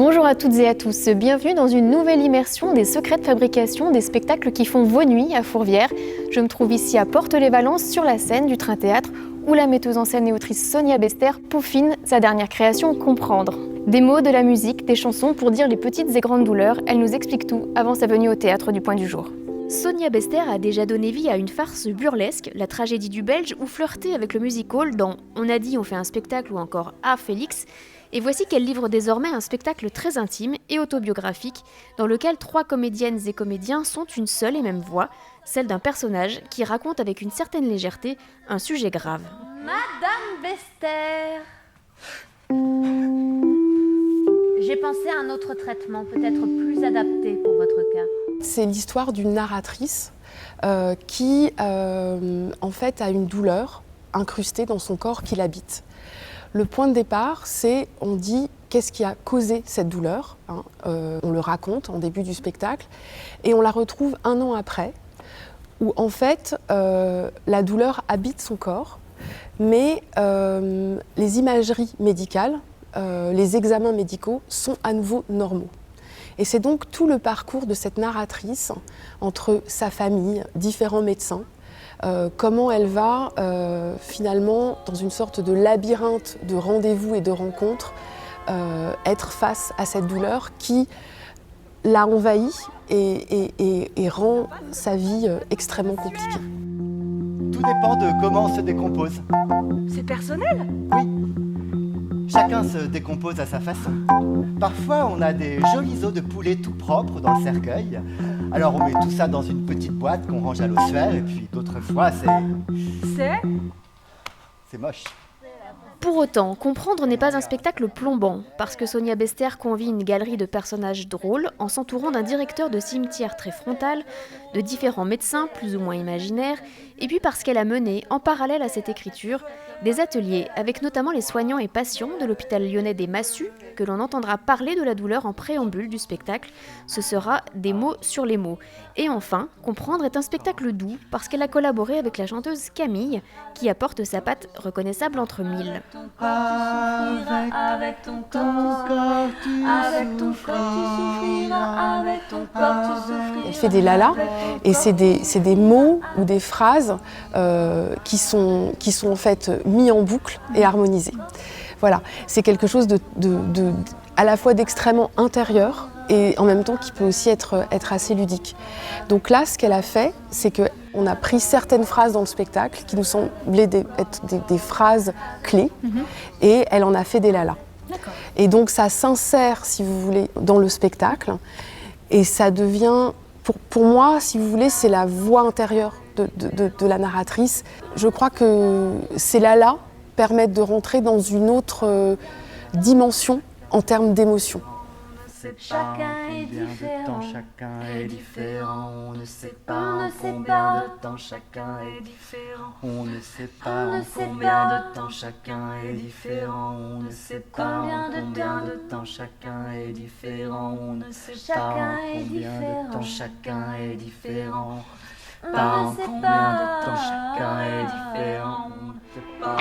Bonjour à toutes et à tous, bienvenue dans une nouvelle immersion des secrets de fabrication des spectacles qui font vos nuits à Fourvière. Je me trouve ici à Porte-les-Valences sur la scène du Train-Théâtre où la metteuse en scène et autrice Sonia Bester peaufine sa dernière création Comprendre. Des mots, de la musique, des chansons pour dire les petites et grandes douleurs, elle nous explique tout avant sa venue au théâtre du Point du Jour. Sonia Bester a déjà donné vie à une farce burlesque, la tragédie du Belge, ou flirté avec le music-hall dans On a dit on fait un spectacle ou encore Ah Félix. Et voici qu'elle livre désormais un spectacle très intime et autobiographique dans lequel 3 comédiennes et comédiens sont une seule et même voix, celle d'un personnage qui raconte avec une certaine légèreté un sujet grave. Madame Bester, j'ai pensé à un autre traitement, peut-être plus adapté pour votre cas. C'est l'histoire d'une narratrice qui, en fait, a une douleur incrustée dans son corps qui l'habite. Le point de départ, c'est, on dit, qu'est-ce qui a causé cette douleur, hein, on le raconte en début du spectacle, et on la retrouve 1 an après, où en fait, la douleur habite son corps, mais les imageries médicales, les examens médicaux sont à nouveau normaux. Et c'est donc tout le parcours de cette narratrice entre sa famille, différents médecins, comment elle va finalement, dans une sorte de labyrinthe de rendez-vous et de rencontres, être face à cette douleur qui l'a envahie et rend sa vie extrêmement compliquée. Tout dépend de comment on se décompose. C'est personnel? Oui. Chacun se décompose à sa façon. Parfois, on a des jolis os de poulet tout propres dans le cercueil. Alors on met tout ça dans une petite boîte qu'on range à l'ossuaire, et puis d'autres fois, c'est moche. Pour autant, Comprendre n'est pas un spectacle plombant, parce que Sonia Bester convie une galerie de personnages drôles en s'entourant d'un directeur de cimetière très frontal, de différents médecins plus ou moins imaginaires, et puis parce qu'elle a mené, en parallèle à cette écriture, des ateliers avec notamment les soignants et patients de l'hôpital lyonnais des Massus, que l'on entendra parler de la douleur en préambule du spectacle. Ce sera des mots sur les mots. Et enfin, Comprendre est un spectacle doux parce qu'elle a collaboré avec la chanteuse Camille, qui apporte sa patte reconnaissable entre mille. Avec ton corps, tu souffriras, avec ton corps, tu souffriras. Elle fait des lalas, et c'est des mots ou des phrases qui sont en fait mis en boucle et harmonisés. Voilà, c'est quelque chose à la fois d'extrêmement intérieur et en même temps qui peut aussi être assez ludique. Donc là, ce qu'elle a fait, c'est qu'on a pris certaines phrases dans le spectacle qui nous semblaient être des phrases clés, et elle en a fait des lalas. Et donc ça s'insère, si vous voulez, dans le spectacle, et ça devient, pour moi, si vous voulez, c'est la voix intérieure de la narratrice. Je crois que ces lalas permettent de rentrer dans une autre dimension en termes d'émotion. Chacun est différent. Chacun est différent. On ne sait pas combien de temps chacun est différent. On ne sait pas combien de temps chacun est différent. On ne sait pas combien de temps chacun est différent. On ne sait pas combien de temps chacun est différent. Pas combien de temps chacun est différent. On ne sait pas.